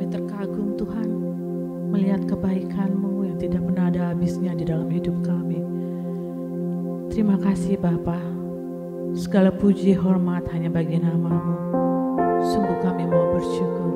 terkagum Tuhan melihat kebaikan-Mu yang tidak pernah ada habisnya di dalam hidup kami. Terima kasih Bapa. Segala puji hormat hanya bagi nama-Mu. Sungguh kami mau bersyukur.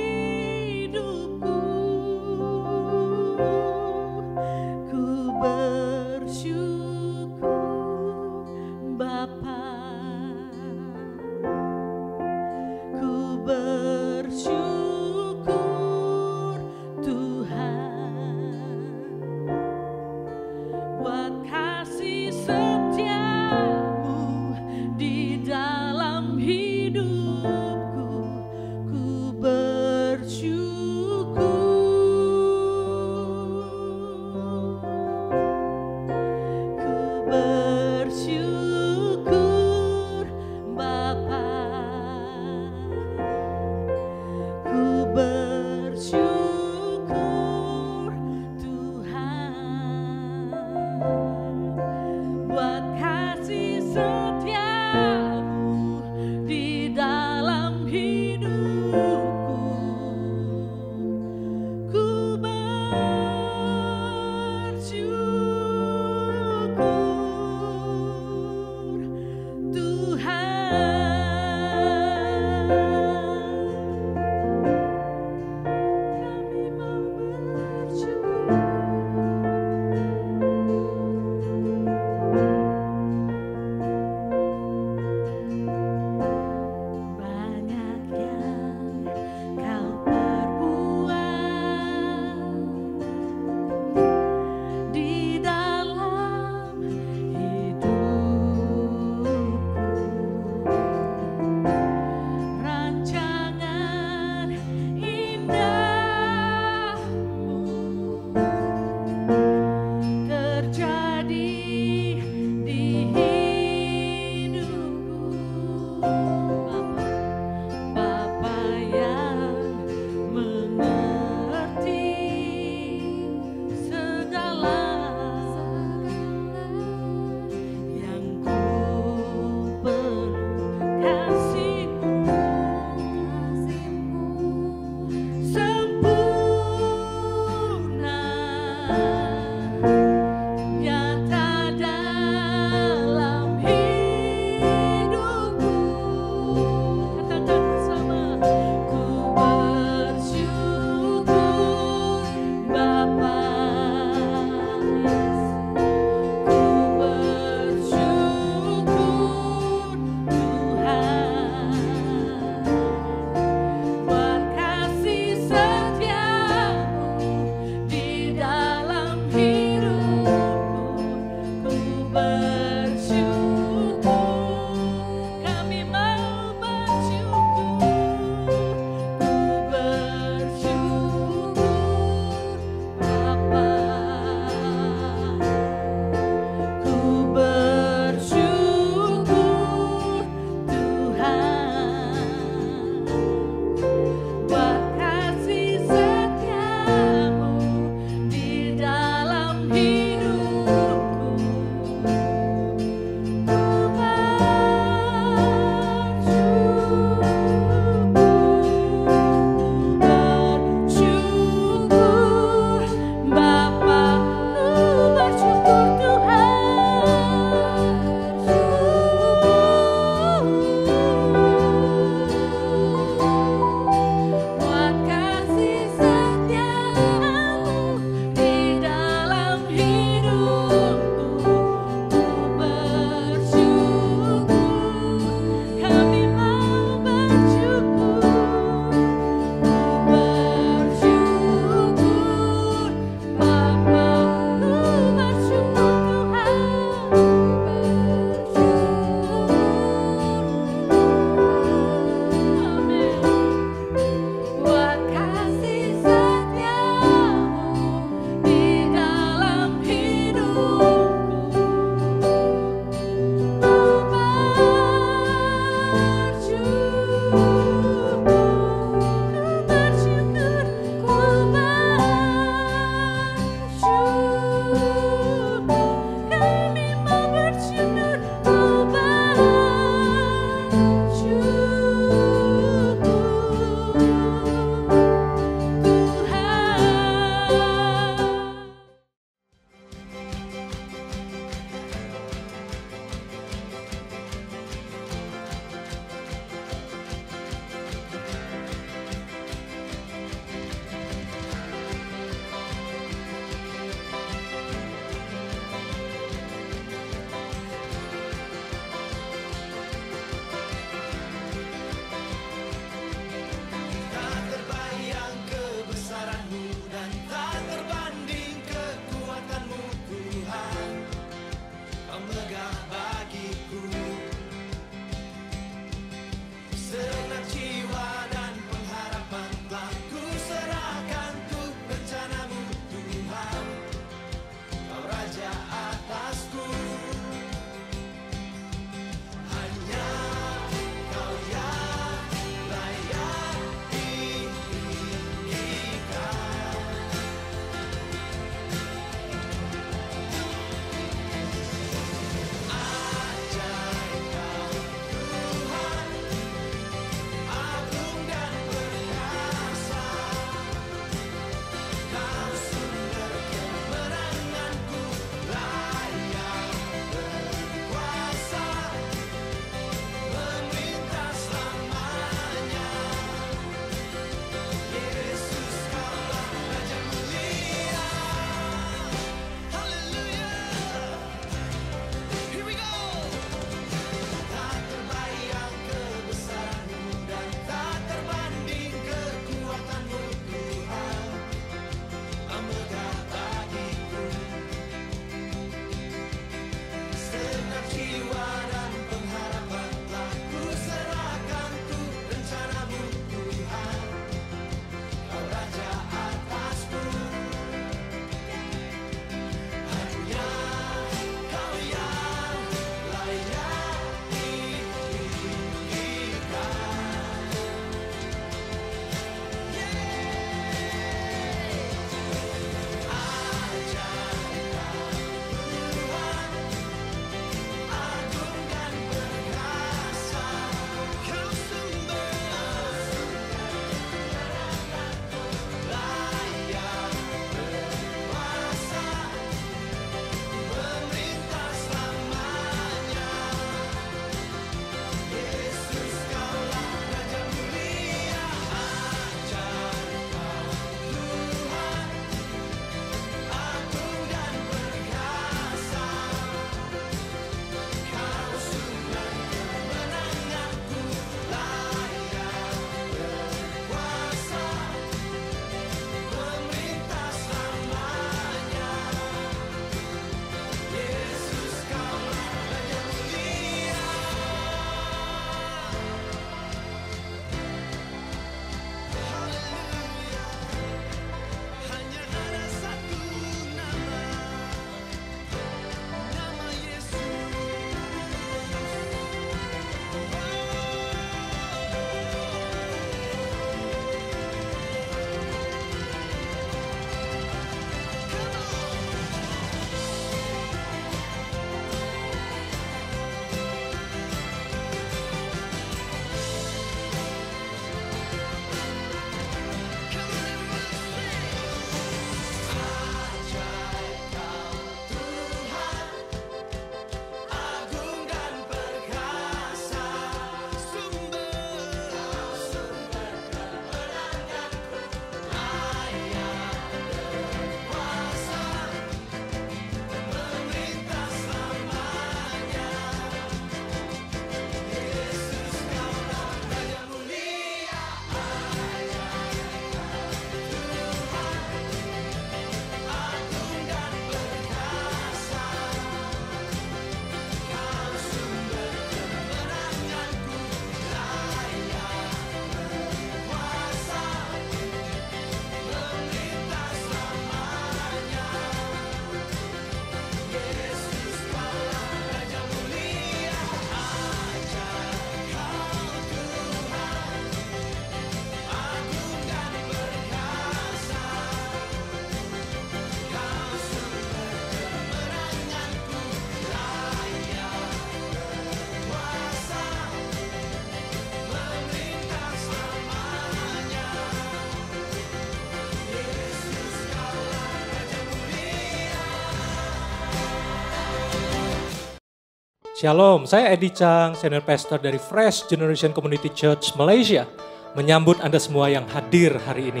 Shalom, saya Edi Chang, Senior Pastor dari Fresh Generation Community Church Malaysia. Menyambut Anda semua yang hadir hari ini.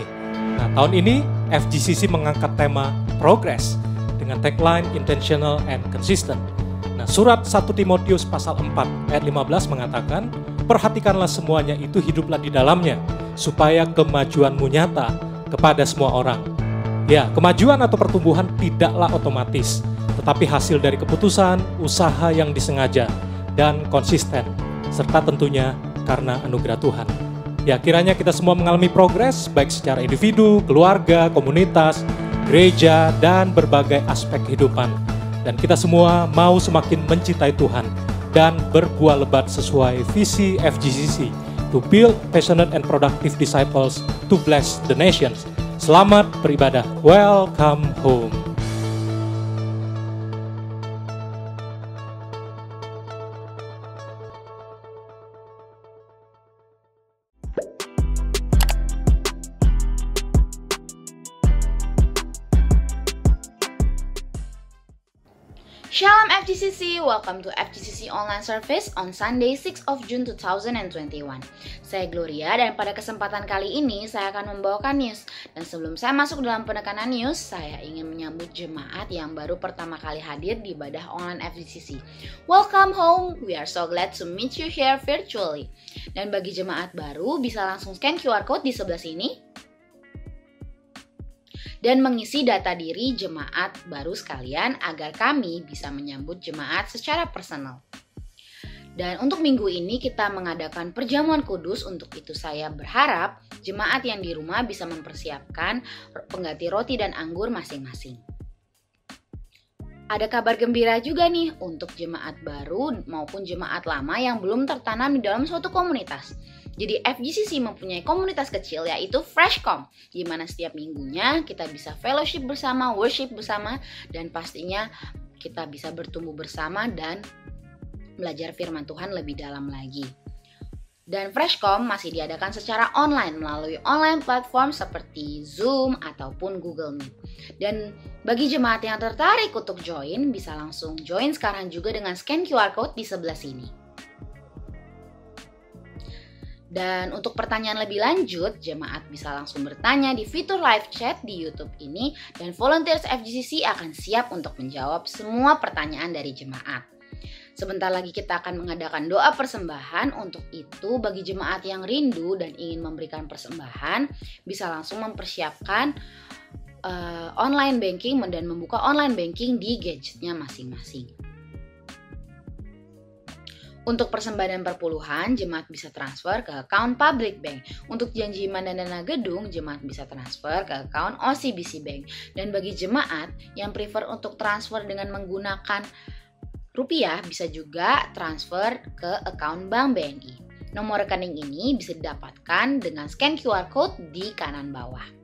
Nah, tahun ini FGCC mengangkat tema Progress dengan tagline Intentional and Consistent. Nah, surat 1 Timotius pasal 4 ayat 15 mengatakan, perhatikanlah semuanya itu, hiduplah di dalamnya, supaya kemajuanmu nyata kepada semua orang. Ya, kemajuan atau pertumbuhan tidaklah otomatis, tetapi hasil dari keputusan, usaha yang disengaja, dan konsisten, serta tentunya karena anugerah Tuhan. Ya, kiranya kita semua mengalami progres, baik secara individu, keluarga, komunitas, gereja, dan berbagai aspek kehidupan. Dan kita semua mau semakin mencintai Tuhan, dan berbuah lebat sesuai visi FGCC, to build passionate and productive disciples to bless the nations. Selamat beribadah. Welcome home. Shalom FGCC, welcome to FGCC Online Service on Sunday 6 of June 2021. Saya Gloria dan pada kesempatan kali ini saya akan membawakan news. Dan sebelum saya masuk dalam penekanan news, saya ingin menyambut jemaat yang baru pertama kali hadir di ibadah online FGCC. Welcome home, we are so glad to meet you here virtually. Dan bagi jemaat baru bisa langsung scan QR code di sebelah sini dan mengisi data diri jemaat baru sekalian agar kami bisa menyambut jemaat secara personal. Dan untuk minggu ini kita mengadakan perjamuan kudus, untuk itu saya berharap jemaat yang di rumah bisa mempersiapkan pengganti roti dan anggur masing-masing. Ada kabar gembira juga nih untuk jemaat baru maupun jemaat lama yang belum tertanam di dalam suatu komunitas. Jadi FGCC mempunyai komunitas kecil yaitu Freshcom, di mana setiap minggunya kita bisa fellowship bersama, worship bersama, dan pastinya kita bisa bertumbuh bersama dan belajar firman Tuhan lebih dalam lagi. Dan Freshcom masih diadakan secara online melalui online platform seperti Zoom ataupun Google Meet. Dan bagi jemaat yang tertarik untuk join, bisa langsung join sekarang juga dengan scan QR code di sebelah sini. Dan untuk pertanyaan lebih lanjut, jemaat bisa langsung bertanya di fitur live chat di YouTube ini, dan volunteers FGCC akan siap untuk menjawab semua pertanyaan dari jemaat. Sebentar lagi kita akan mengadakan doa persembahan. Untuk itu bagi jemaat yang rindu dan ingin memberikan persembahan, bisa langsung mempersiapkan online banking dan membuka online banking di gadgetnya masing-masing. Untuk persembahan dan perpuluhan, jemaat bisa transfer ke account Public Bank. Untuk janji iman dan dana gedung, jemaat bisa transfer ke account OCBC Bank. Dan bagi jemaat yang prefer untuk transfer dengan menggunakan rupiah, bisa juga transfer ke account Bank BNI. Nomor rekening ini bisa didapatkan dengan scan QR code di kanan bawah.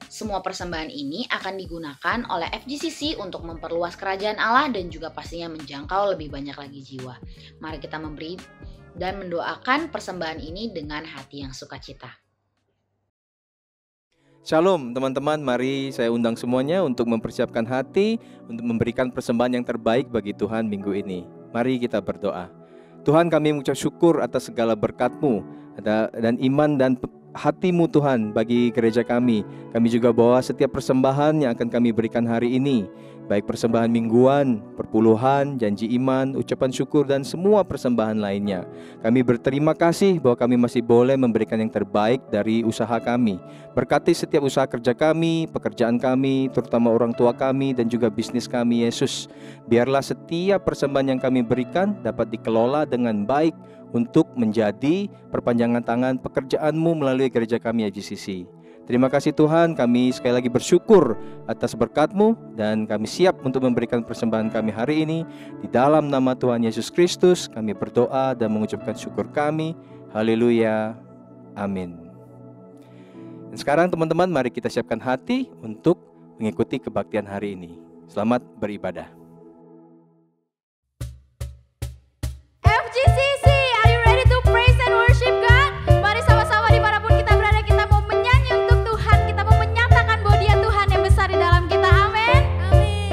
Semua persembahan ini akan digunakan oleh FGCC untuk memperluas kerajaan Allah dan juga pastinya menjangkau lebih banyak lagi jiwa. Mari kita memberi dan mendoakan persembahan ini dengan hati yang sukacita. Shalom teman-teman, mari saya undang semuanya untuk mempersiapkan hati untuk memberikan persembahan yang terbaik bagi Tuhan minggu ini. Mari kita berdoa. Tuhan, kami mengucap syukur atas segala berkat-Mu dan iman dan hati-Mu Tuhan bagi gereja kami. Kami juga bawa setiap persembahan yang akan kami berikan hari ini, baik persembahan mingguan, perpuluhan, janji iman, ucapan syukur, dan semua persembahan lainnya. Kami berterima kasih bahwa kami masih boleh memberikan yang terbaik dari usaha kami. Berkati setiap usaha kerja kami, pekerjaan kami, terutama orang tua kami dan juga bisnis kami, Yesus. Biarlah setiap persembahan yang kami berikan dapat dikelola dengan baik untuk menjadi perpanjangan tangan pekerjaan-Mu melalui gereja kami FGCC. Terima kasih Tuhan, kami sekali lagi bersyukur atas berkat-Mu dan kami siap untuk memberikan persembahan kami hari ini. Di dalam nama Tuhan Yesus Kristus kami berdoa dan mengucapkan syukur kami. Haleluya. Amin. Dan sekarang teman-teman, mari kita siapkan hati untuk mengikuti kebaktian hari ini. Selamat beribadah. FGCC, are you ready to praise and worship God? Mari sama-sama dimanapun kita berada, kita mau menyanyi untuk Tuhan. Kita mau menyatakan bahwa Dia Tuhan yang besar di dalam kita. Amin. Amin.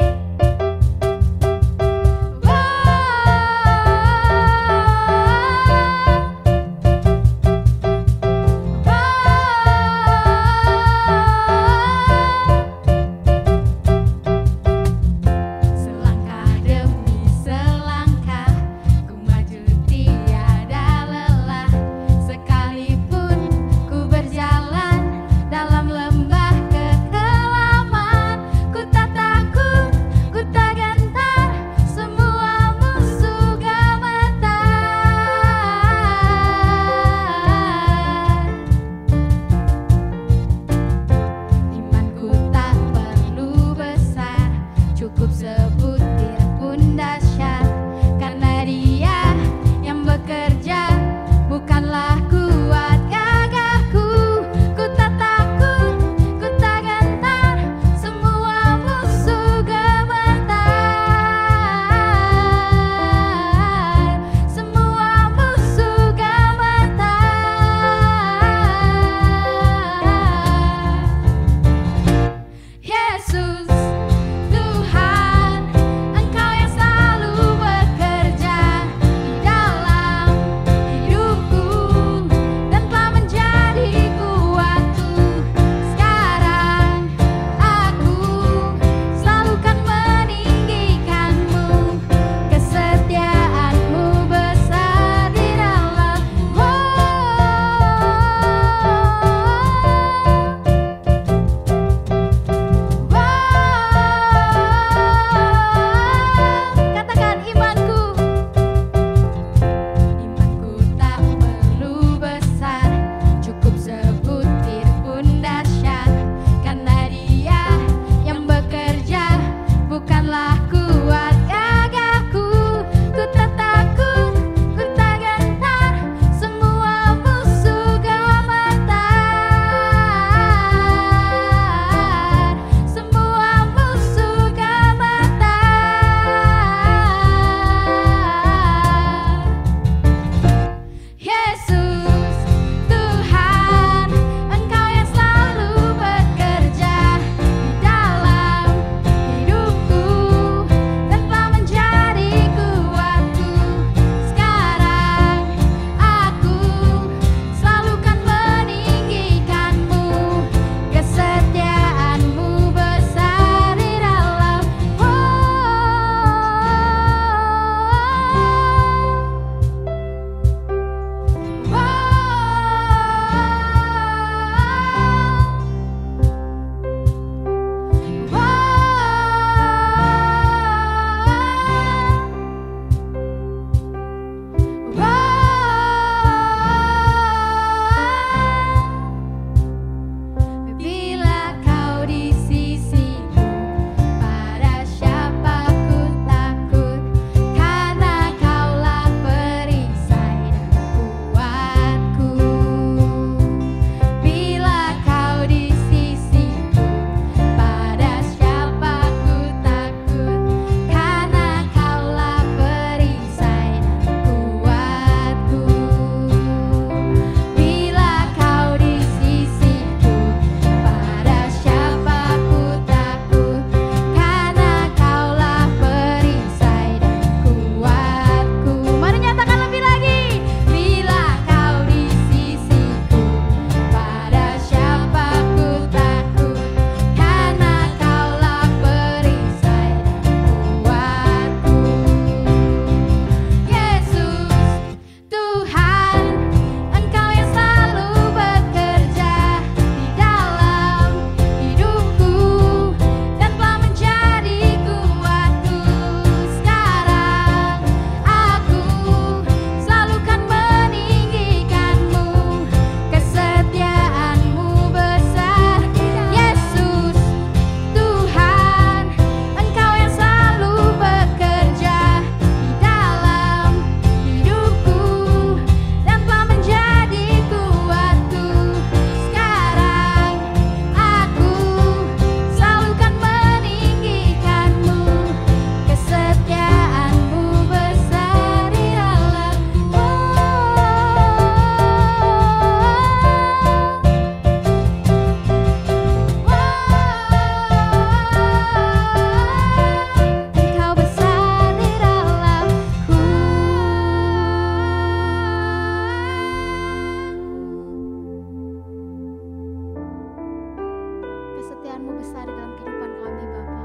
besar dalam kehidupan kami Bapa.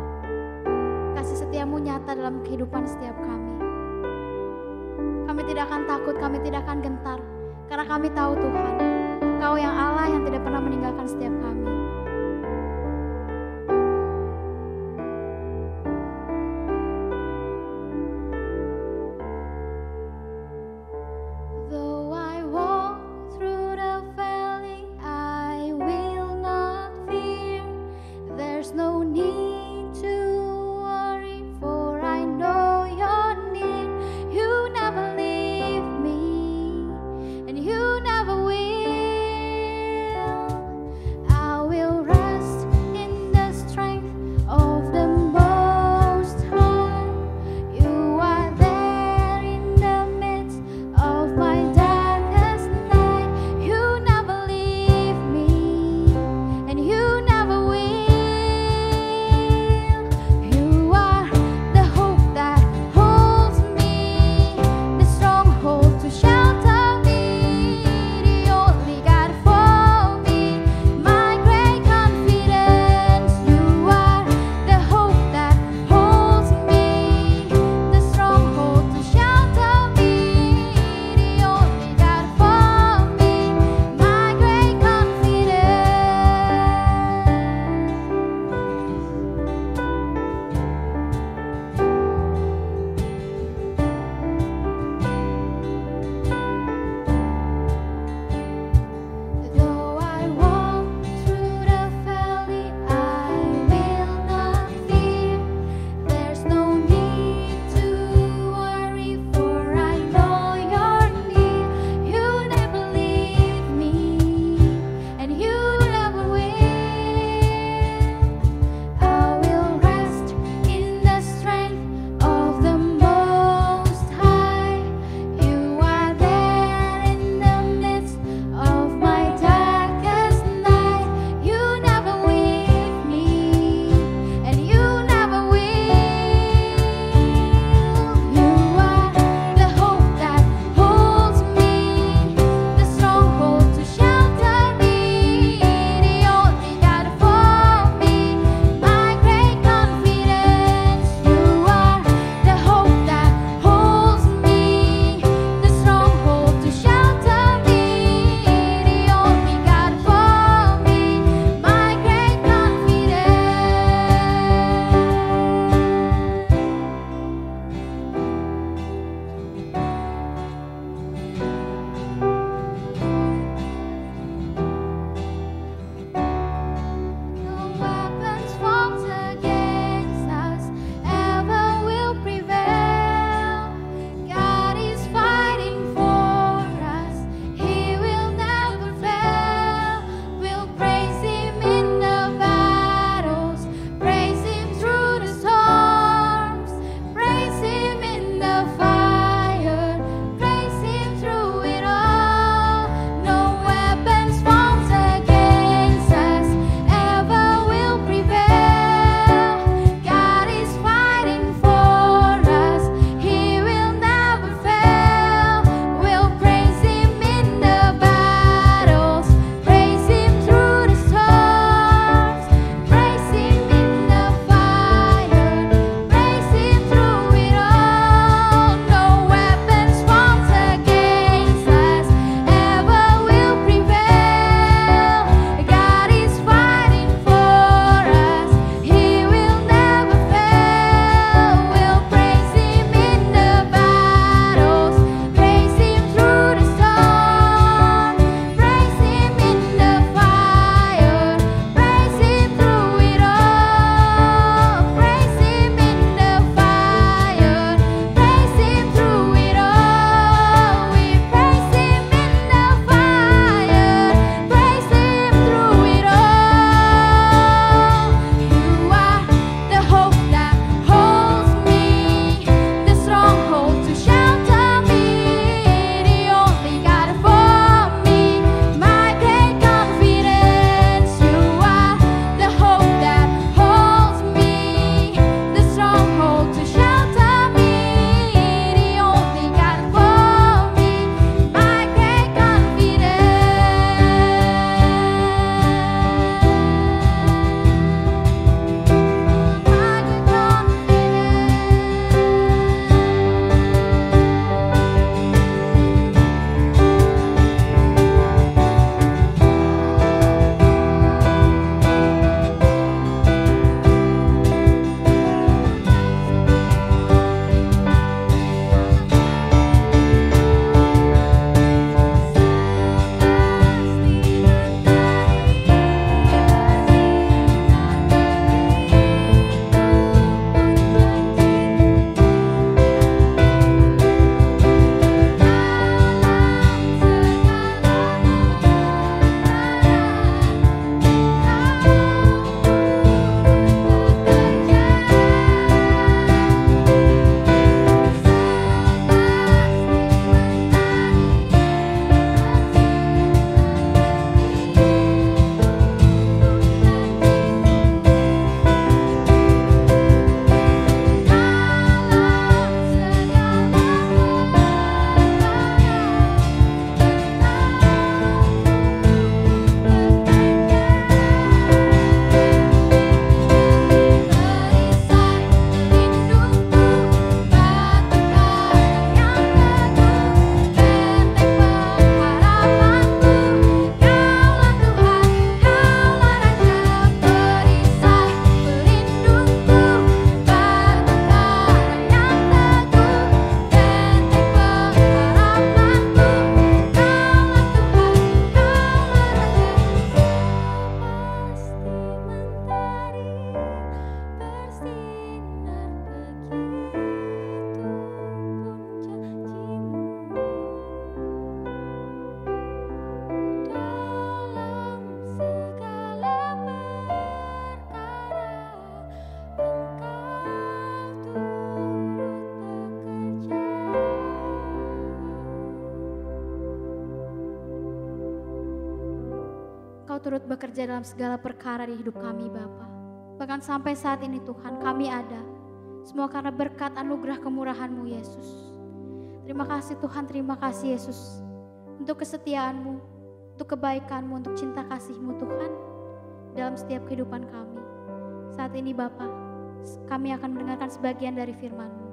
Kasih setiamu nyata dalam kehidupan setiap kami. Kami tidak akan takut, kami tidak akan gentar, karena kami tahu Tuhan, Kau yang Allah yang tidak pernah meninggalkan setiap kami. Though I walk through the valley, I will not fear. There's no need to worry, for I know you're near. You never leave me, and you never will. I will rest in the strength of the Most High. You are there in the midst of my darkest night. You never leave me, and you never will. turut bekerja dalam segala perkara di hidup kami Bapa. Bahkan sampai saat ini Tuhan kami ada. Semua karena berkat anugerah kemurahan-Mu Yesus. Terima kasih Tuhan, terima kasih Yesus. Untuk kesetiaan-Mu, untuk kebaikan-Mu, untuk cinta kasih-Mu Tuhan. Dalam setiap kehidupan kami. Saat ini Bapa, kami akan mendengarkan sebagian dari firman-Mu.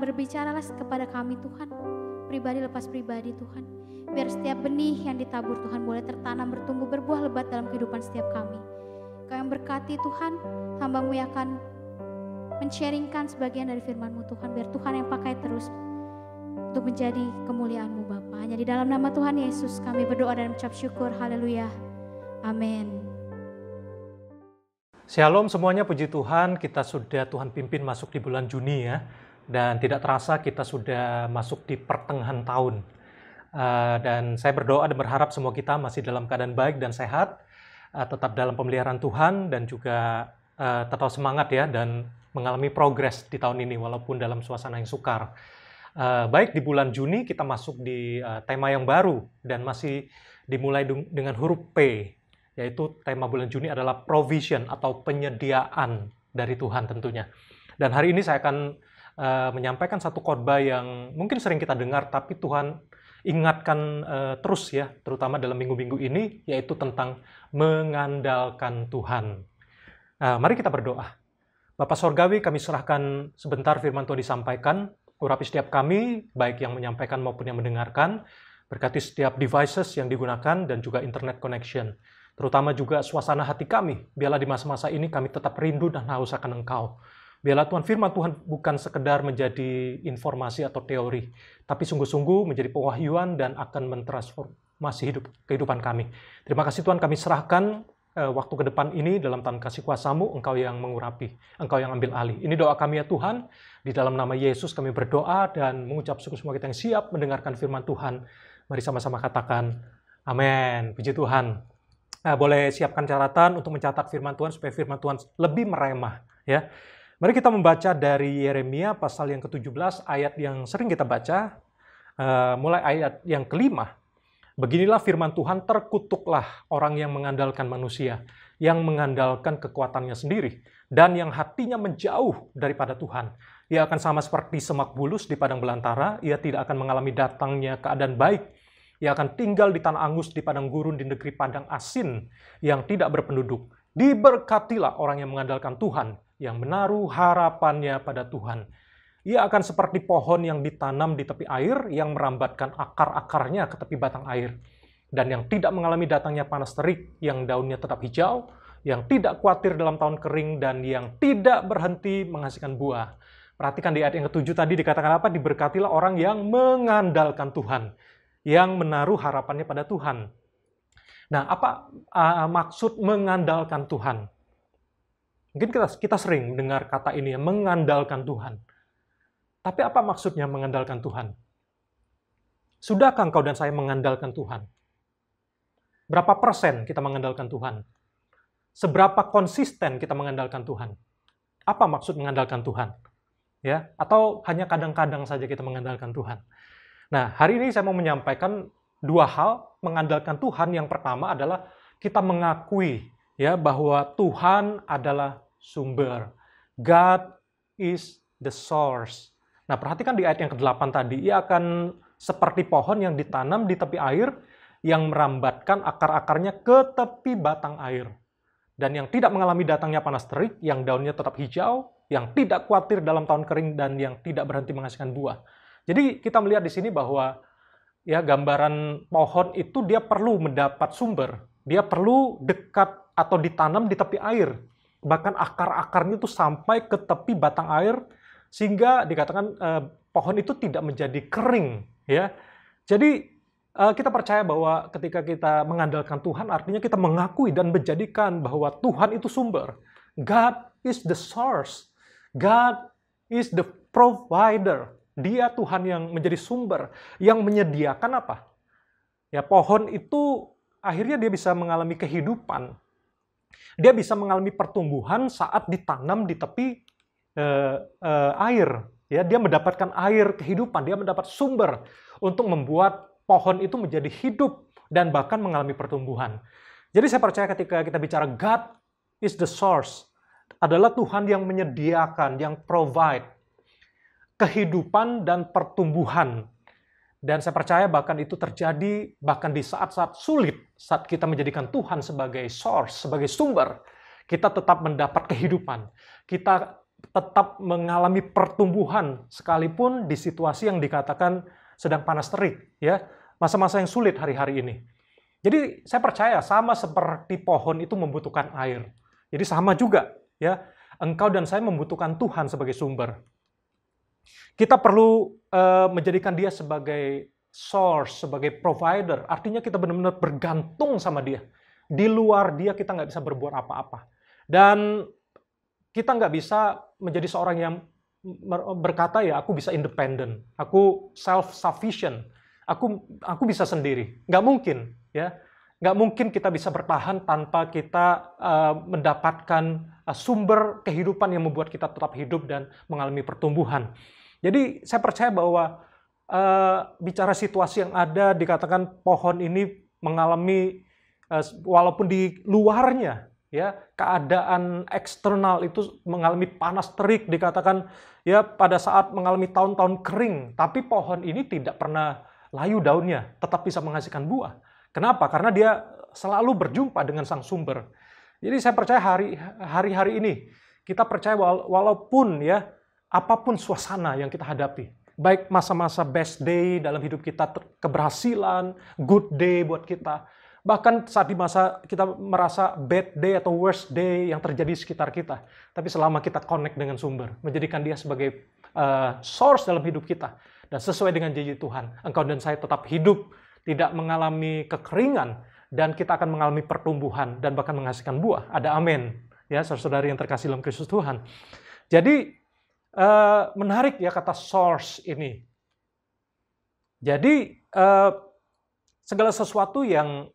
Berbicaralah kepada kami Tuhan. Pribadi lepas pribadi Tuhan. Biar setiap benih yang ditabur Tuhan boleh tertanam, bertumbuh, berbuah lebat dalam kehidupan setiap kami. Kau yang berkati Tuhan, hamba-Mu yang akan men-sharingkan sebagian dari firman-Mu Tuhan. Biar Tuhan yang pakai terus untuk menjadi kemuliaan-Mu Bapa. Hanya di dalam nama Tuhan Yesus kami berdoa dan mengucap syukur. Haleluya. Amin. Shalom semuanya, puji Tuhan, kita sudah Tuhan pimpin masuk di bulan Juni ya. Dan tidak terasa kita sudah masuk di pertengahan tahun. Dan saya berdoa dan berharap semua kita masih dalam keadaan baik dan sehat, tetap dalam pemeliharaan Tuhan dan juga tetap semangat ya dan mengalami progres di tahun ini walaupun dalam suasana yang sukar. Baik di bulan Juni kita masuk di tema yang baru dan masih dimulai dengan huruf P, yaitu tema bulan Juni adalah provision atau penyediaan dari Tuhan tentunya. Dan hari ini saya akan menyampaikan satu khotbah yang mungkin sering kita dengar, tapi Tuhan ingatkan terus ya, terutama dalam minggu-minggu ini, yaitu tentang mengandalkan Tuhan. Mari kita berdoa. Bapa Sorgawi, kami serahkan sebentar firman Tuhan disampaikan, urapi setiap kami, baik yang menyampaikan maupun yang mendengarkan, berkati setiap devices yang digunakan dan juga internet connection. Terutama juga suasana hati kami, biarlah di masa-masa ini kami tetap rindu dan haus akan Engkau. Biarlah Tuhan, firman Tuhan bukan sekedar menjadi informasi atau teori, tapi sungguh-sungguh menjadi pewahyuan dan akan mentransformasi kehidupan kami. Terima kasih Tuhan, kami serahkan waktu ke depan ini dalam tangan kasih kuasa-Mu, Engkau yang mengurapi, Engkau yang ambil alih. Ini doa kami ya Tuhan, di dalam nama Yesus kami berdoa dan mengucap syukur semua kita yang siap mendengarkan firman Tuhan. Mari sama-sama katakan, amin. Puji Tuhan. Boleh siapkan catatan untuk mencatat firman Tuhan supaya firman Tuhan lebih meremah ya. Mari kita membaca dari Yeremia pasal yang ke-17, ayat yang sering kita baca, mulai ayat yang ke-5. Beginilah firman Tuhan, terkutuklah orang yang mengandalkan manusia, yang mengandalkan kekuatannya sendiri, dan yang hatinya menjauh daripada Tuhan. Ia akan sama seperti semak bulus di padang belantara, ia tidak akan mengalami datangnya keadaan baik. Ia akan tinggal di tanah angus, di padang gurun, di negeri padang asin, yang tidak berpenduduk. Diberkatilah orang yang mengandalkan Tuhan, yang menaruh harapannya pada Tuhan. Ia akan seperti pohon yang ditanam di tepi air, yang merambatkan akar-akarnya ke tepi batang air. Dan yang tidak mengalami datangnya panas terik, yang daunnya tetap hijau, yang tidak khawatir dalam tahun kering, dan yang tidak berhenti menghasilkan buah. Perhatikan di ayat yang ke-7 tadi dikatakan apa? Diberkatilah orang yang mengandalkan Tuhan, yang menaruh harapannya pada Tuhan. Nah, apa maksud mengandalkan Tuhan? Mungkin kita sering mendengar kata ini ya, mengandalkan Tuhan. Tapi apa maksudnya mengandalkan Tuhan? Sudahkah engkau dan saya mengandalkan Tuhan? Berapa persen kita mengandalkan Tuhan? Seberapa konsisten kita mengandalkan Tuhan? Apa maksud mengandalkan Tuhan? Ya, atau hanya kadang-kadang saja kita mengandalkan Tuhan? Nah, hari ini saya mau menyampaikan dua hal mengandalkan Tuhan. Yang pertama adalah kita mengakui ya bahwa Tuhan adalah sumber. God is the source. Nah, perhatikan di ayat yang ke-8 tadi, ia akan seperti pohon yang ditanam di tepi air, yang merambatkan akar-akarnya ke tepi batang air. Dan yang tidak mengalami datangnya panas terik, yang daunnya tetap hijau, yang tidak khawatir dalam tahun kering, dan yang tidak berhenti menghasilkan buah. Jadi kita melihat di sini bahwa ya gambaran pohon itu dia perlu mendapat sumber, dia perlu dekat atau ditanam di tepi air. Bahkan akar-akarnya itu sampai ke tepi batang air, sehingga dikatakan pohon itu tidak menjadi kering. Ya, jadi kita percaya bahwa ketika kita mengandalkan Tuhan, artinya kita mengakui dan menjadikan bahwa Tuhan itu sumber. God is the source. God is the provider. Dia Tuhan yang menjadi sumber, yang menyediakan apa? Ya, pohon itu akhirnya dia bisa mengalami kehidupan. Dia bisa mengalami pertumbuhan saat ditanam di tepi air. Ya, dia mendapatkan air kehidupan, dia mendapat sumber untuk membuat pohon itu menjadi hidup dan bahkan mengalami pertumbuhan. Jadi saya percaya ketika kita bicara God is the source, adalah Tuhan yang menyediakan, yang provide kehidupan dan pertumbuhan. Dan saya percaya bahkan itu terjadi bahkan di saat-saat sulit, saat kita menjadikan Tuhan sebagai source, sebagai sumber, kita tetap mendapat kehidupan. Kita tetap mengalami pertumbuhan sekalipun di situasi yang dikatakan sedang panas terik, ya, masa-masa yang sulit hari-hari ini. Jadi saya percaya sama seperti pohon itu membutuhkan air. Jadi sama juga, ya, engkau dan saya membutuhkan Tuhan sebagai sumber. Kita perlu menjadikan Dia sebagai source, sebagai provider. Artinya kita benar-benar bergantung sama Dia. Di luar Dia kita nggak bisa berbuat apa-apa. Dan kita nggak bisa menjadi seorang yang berkata, ya aku bisa independen, aku self-sufficient, aku bisa sendiri. Nggak mungkin, ya. Nggak mungkin kita bisa bertahan tanpa kita mendapatkan sumber kehidupan yang membuat kita tetap hidup dan mengalami pertumbuhan. Jadi saya percaya bahwa bicara situasi yang ada, dikatakan pohon ini mengalami, walaupun di luarnya, ya, keadaan eksternal itu mengalami panas terik, dikatakan ya pada saat mengalami tahun-tahun kering, tapi pohon ini tidak pernah layu daunnya, tetap bisa menghasilkan buah. Kenapa? Karena dia selalu berjumpa dengan sang sumber. Jadi saya percaya hari-hari ini kita percaya walaupun ya apapun suasana yang kita hadapi, baik masa-masa best day dalam hidup kita, keberhasilan, good day buat kita, bahkan saat di masa kita merasa bad day atau worst day yang terjadi di sekitar kita. Tapi selama kita connect dengan sumber, menjadikan Dia sebagai source dalam hidup kita, dan sesuai dengan janji Tuhan, engkau dan saya tetap hidup, tidak mengalami kekeringan, dan kita akan mengalami pertumbuhan, dan bahkan menghasilkan buah. Ada amin. Ya, saudara-saudari yang terkasih dalam Kristus Tuhan. Jadi, menarik ya kata source ini. Jadi, segala sesuatu yang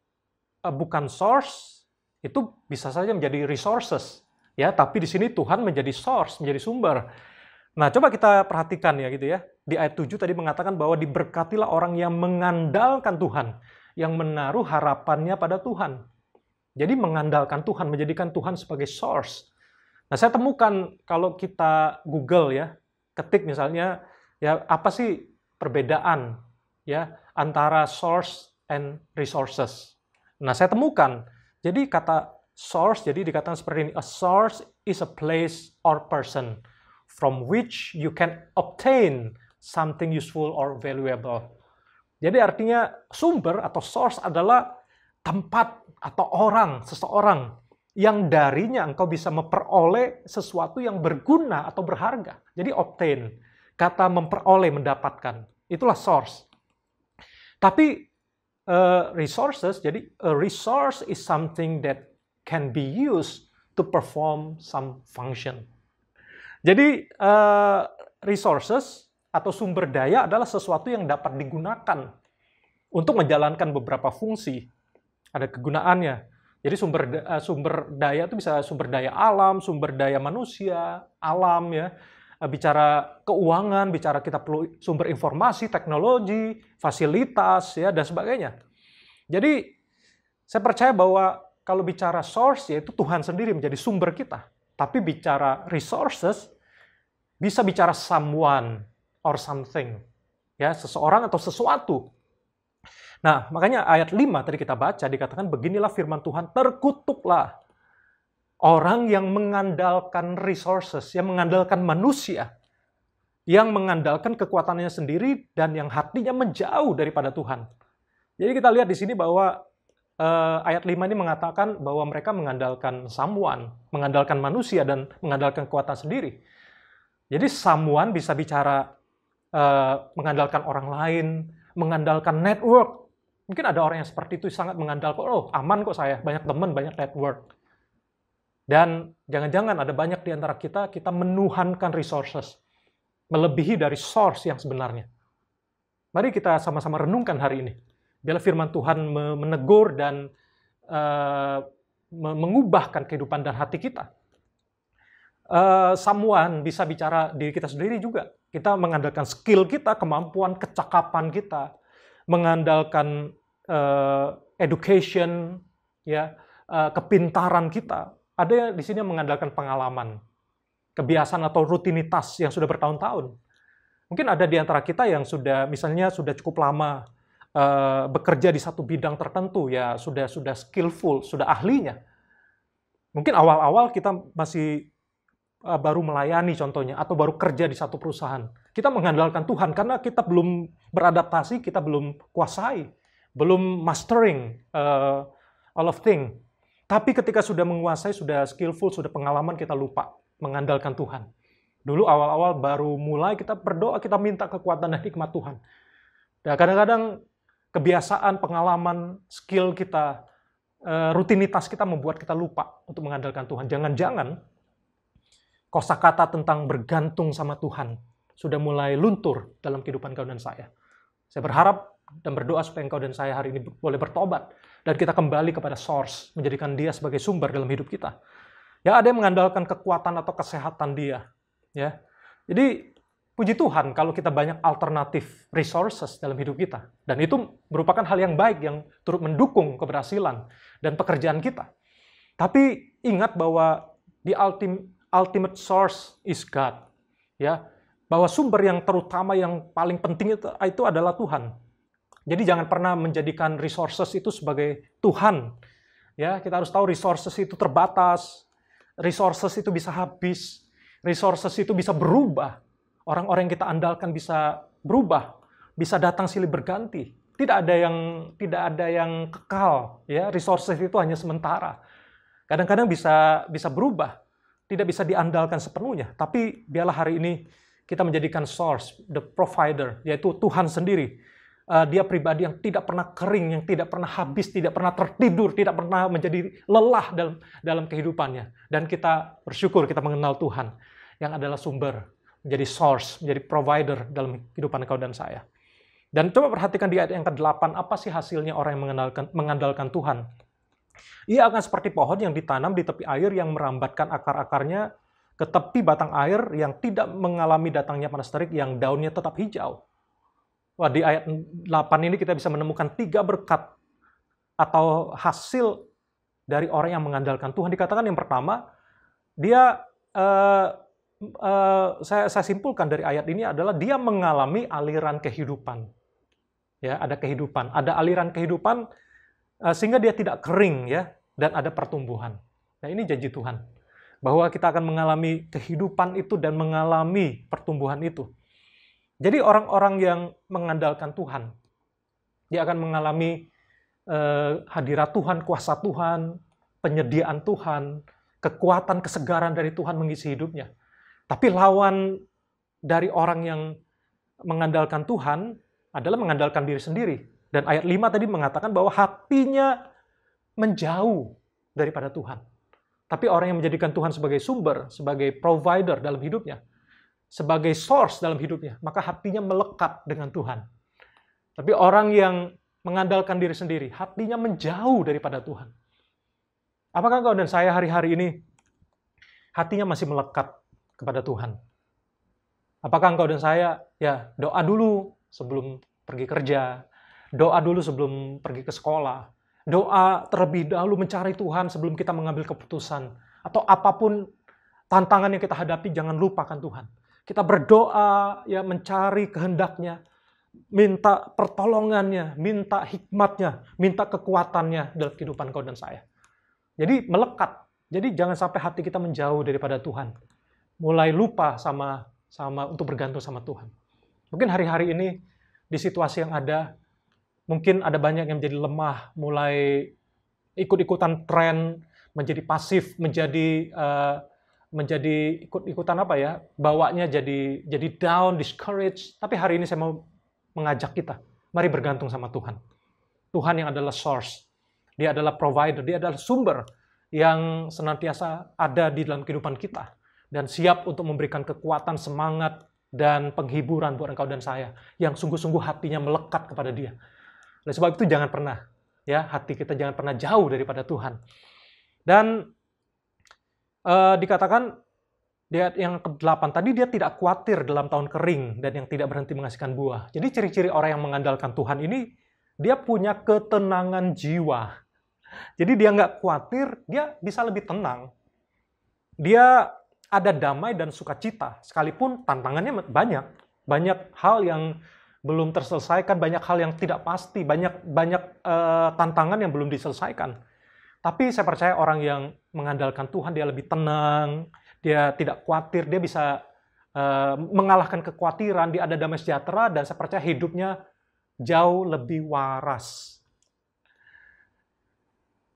bukan source itu bisa saja menjadi resources, ya. Tapi di sini Tuhan menjadi source, menjadi sumber. Nah, coba kita perhatikan ya gitu ya. Di ayat 7 tadi mengatakan bahwa diberkatilah orang yang mengandalkan Tuhan, yang menaruh harapannya pada Tuhan. Jadi mengandalkan Tuhan, menjadikan Tuhan sebagai source. Nah, saya temukan kalau kita Google ya, ketik misalnya ya apa sih perbedaan ya antara source and resources. Nah, saya temukan, jadi kata source, jadi dikatakan seperti ini, a source is a place or person from which you can obtain something useful or valuable. Jadi artinya sumber atau source adalah tempat atau orang, seseorang, yang darinya engkau bisa memperoleh sesuatu yang berguna atau berharga. Jadi obtain, kata memperoleh, mendapatkan, itulah source. Tapi resources, jadi a resource is something that can be used to perform some function. Jadi resources atau sumber daya adalah sesuatu yang dapat digunakan untuk menjalankan beberapa fungsi. Ada kegunaannya. Jadi sumber daya itu bisa sumber daya alam, sumber daya manusia, alam ya. Bicara keuangan, bicara kita perlu sumber informasi, teknologi, fasilitas, ya, dan sebagainya. Jadi, saya percaya bahwa kalau bicara source, yaitu Tuhan sendiri menjadi sumber kita. Tapi bicara resources, bisa bicara someone or something. Ya, seseorang atau sesuatu. Nah, makanya ayat 5 tadi kita baca, dikatakan, beginilah firman Tuhan, terkutuklah orang yang mengandalkan resources, yang mengandalkan manusia, yang mengandalkan kekuatannya sendiri, dan yang hatinya menjauh daripada Tuhan. Jadi kita lihat di sini bahwa ayat 5 ini mengatakan bahwa mereka mengandalkan someone, mengandalkan manusia, dan mengandalkan kekuatan sendiri. Jadi someone bisa bicara mengandalkan orang lain, mengandalkan network. Mungkin ada orang yang seperti itu, sangat mengandalkan, oh aman kok saya, banyak teman, banyak network. Dan jangan-jangan ada banyak di antara kita menuhankan resources, melebihi dari source yang sebenarnya. Mari kita sama-sama renungkan hari ini. Biarlah firman Tuhan menegur dan mengubahkan kehidupan dan hati kita. Someone bisa bicara diri kita sendiri juga. Kita mengandalkan skill kita, kemampuan, kecakapan kita, mengandalkan education, ya, kepintaran kita. Ada yang di sini yang mengandalkan pengalaman, kebiasaan atau rutinitas yang sudah bertahun-tahun. Mungkin ada di antara kita yang sudah cukup lama bekerja di satu bidang tertentu, ya sudah skillful, sudah ahlinya. Mungkin awal-awal kita masih baru melayani contohnya, atau baru kerja di satu perusahaan. Kita mengandalkan Tuhan karena kita belum beradaptasi, kita belum kuasai, belum mastering all of things. Tapi ketika sudah menguasai, sudah skillful, sudah pengalaman, kita lupa mengandalkan Tuhan. Dulu awal-awal baru mulai kita berdoa, kita minta kekuatan dan hikmat Tuhan. Dan kadang-kadang kebiasaan, pengalaman, skill kita, rutinitas kita membuat kita lupa untuk mengandalkan Tuhan. Jangan-jangan kosakata tentang bergantung sama Tuhan sudah mulai luntur dalam kehidupan kau dan saya. Saya berharap dan berdoa supaya engkau dan saya hari ini boleh bertobat dan kita kembali kepada source, menjadikan Dia sebagai sumber dalam hidup kita. Ya, ada yang mengandalkan kekuatan atau kesehatan dia, ya. Jadi puji Tuhan kalau kita banyak alternatif resources dalam hidup kita, dan itu merupakan hal yang baik yang turut mendukung keberhasilan dan pekerjaan kita. Tapi ingat bahwa the ultimate source is God, ya. Bahwa sumber yang terutama, yang paling penting itu adalah Tuhan. Jadi jangan pernah menjadikan resources itu sebagai Tuhan. Ya, kita harus tahu resources itu terbatas, resources itu bisa habis, resources itu bisa berubah. Orang-orang yang kita andalkan bisa berubah, bisa datang silih berganti. Tidak ada yang kekal, ya. Resources itu hanya sementara. Kadang-kadang bisa berubah, tidak bisa diandalkan sepenuhnya. Tapi biarlah hari ini kita menjadikan source, the provider, yaitu Tuhan sendiri. Dia pribadi yang tidak pernah kering, yang tidak pernah habis, tidak pernah tertidur, tidak pernah menjadi lelah dalam kehidupannya. Dan kita bersyukur kita mengenal Tuhan yang adalah sumber, menjadi source, menjadi provider dalam kehidupan kau dan saya. Dan coba perhatikan di ayat yang ke-8, apa sih hasilnya orang yang mengandalkan Tuhan? Ia akan seperti pohon yang ditanam di tepi air yang merambatkan akar-akarnya ke tepi batang air yang tidak mengalami datangnya panas terik, yang daunnya tetap hijau. Wah, di ayat 8 ini kita bisa menemukan 3 berkat atau hasil dari orang yang mengandalkan Tuhan. Dikatakan yang pertama, dia saya simpulkan dari ayat ini adalah dia mengalami aliran kehidupan. Ya, ada kehidupan, ada aliran kehidupan sehingga dia tidak kering, ya, dan ada pertumbuhan. Nah, ini janji Tuhan bahwa kita akan mengalami kehidupan itu dan mengalami pertumbuhan itu. Jadi orang-orang yang mengandalkan Tuhan, dia akan mengalami hadirat Tuhan, kuasa Tuhan, penyediaan Tuhan, kekuatan, kesegaran dari Tuhan mengisi hidupnya. Tapi lawan dari orang yang mengandalkan Tuhan adalah mengandalkan diri sendiri. Dan ayat 5 tadi mengatakan bahwa hatinya menjauh daripada Tuhan. Tapi orang yang menjadikan Tuhan sebagai sumber, sebagai provider dalam hidupnya, sebagai source dalam hidupnya, maka hatinya melekat dengan Tuhan. Tapi orang yang mengandalkan diri sendiri, hatinya menjauh daripada Tuhan. Apakah engkau dan saya hari-hari ini hatinya masih melekat kepada Tuhan? Apakah engkau dan saya doa dulu sebelum pergi kerja, doa dulu sebelum pergi ke sekolah, doa terlebih dahulu mencari Tuhan sebelum kita mengambil keputusan, atau apapun tantangan yang kita hadapi, jangan lupakan Tuhan. Kita berdoa, ya, mencari kehendaknya, minta pertolongannya, minta hikmatnya, minta kekuatannya dalam kehidupan kau dan saya. Jadi melekat. Jadi jangan sampai hati kita menjauh daripada Tuhan. Mulai lupa sama untuk bergantung sama Tuhan. Mungkin hari-hari ini di situasi yang ada, mungkin ada banyak yang menjadi lemah, mulai ikut-ikutan tren, menjadi pasif, menjadi ikut-ikutan bawanya jadi down, discouraged. Tapi hari ini saya mau mengajak kita, mari bergantung sama Tuhan. Tuhan yang adalah source, Dia adalah provider, Dia adalah sumber yang senantiasa ada di dalam kehidupan kita dan siap untuk memberikan kekuatan, semangat, dan penghiburan buat engkau dan saya yang sungguh-sungguh hatinya melekat kepada Dia. Oleh sebab itu jangan pernah, hati kita jangan pernah jauh daripada Tuhan. Dan dikatakan di ayat yang ke-8 tadi, dia tidak khawatir dalam tahun kering dan yang tidak berhenti menghasilkan buah. Jadi ciri-ciri orang yang mengandalkan Tuhan ini, dia punya ketenangan jiwa. Jadi dia nggak khawatir, dia bisa lebih tenang. Dia ada damai dan sukacita, sekalipun tantangannya banyak. Banyak hal yang belum terselesaikan, banyak hal yang tidak pasti, banyak tantangan yang belum diselesaikan. Tapi saya percaya orang yang mengandalkan Tuhan, dia lebih tenang, dia tidak khawatir, dia bisa mengalahkan kekhawatiran, dia ada damai sejahtera, dan saya percaya hidupnya jauh lebih waras.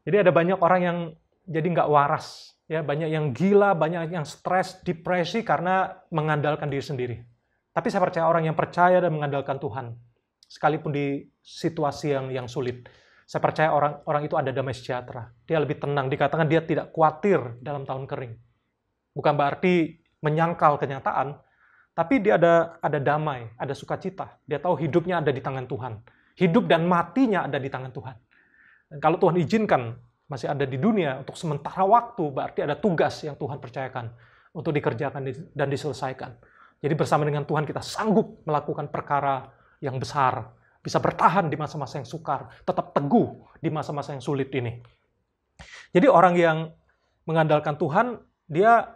Jadi ada banyak orang yang jadi nggak waras, ya, banyak yang gila, banyak yang stres, depresi karena mengandalkan diri sendiri. Tapi saya percaya orang yang percaya dan mengandalkan Tuhan, sekalipun di situasi yang sulit, saya percaya orang itu ada damai sejahtera. Dia lebih tenang, dikatakan dia tidak khawatir dalam tahun kering. Bukan berarti menyangkal kenyataan, tapi dia ada damai, ada sukacita. Dia tahu hidupnya ada di tangan Tuhan. Hidup dan matinya ada di tangan Tuhan. Dan kalau Tuhan izinkan masih ada di dunia untuk sementara waktu, berarti ada tugas yang Tuhan percayakan untuk dikerjakan dan diselesaikan. Jadi bersama dengan Tuhan kita sanggup melakukan perkara yang besar, bisa bertahan di masa-masa yang sukar, tetap teguh di masa-masa yang sulit ini. Jadi orang yang mengandalkan Tuhan, dia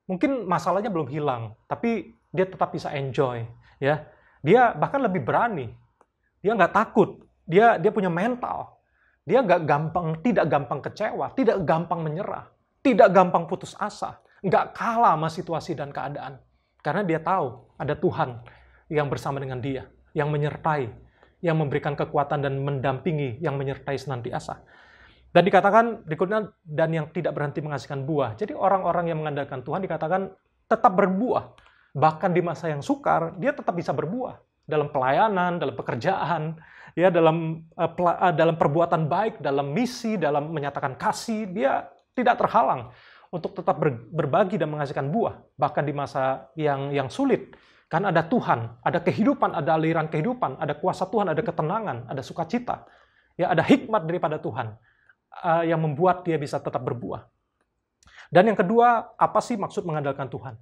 mungkin masalahnya belum hilang, tapi dia tetap bisa enjoy, ya. Dia bahkan lebih berani. Dia nggak takut. Dia punya mental. Dia tidak gampang kecewa, tidak gampang menyerah, tidak gampang putus asa, nggak kalah sama situasi dan keadaan. Karena dia tahu ada Tuhan yang bersama dengan dia, yang menyertai, yang memberikan kekuatan dan mendampingi, yang menyertai senantiasa. Dan dikatakan berikutnya, dan yang tidak berhenti menghasilkan buah. Jadi orang-orang yang mengandalkan Tuhan dikatakan tetap berbuah. Bahkan di masa yang sukar, dia tetap bisa berbuah. Dalam pelayanan, dalam pekerjaan, ya, dalam perbuatan baik, dalam misi, dalam menyatakan kasih, dia tidak terhalang untuk tetap berbagi dan menghasilkan buah. Bahkan di masa yang sulit, kan ada Tuhan, ada kehidupan, ada aliran kehidupan, ada kuasa Tuhan, ada ketenangan, ada sukacita, ya, ada hikmat daripada Tuhan yang membuat dia bisa tetap berbuah. Dan yang kedua, apa sih maksud mengandalkan Tuhan?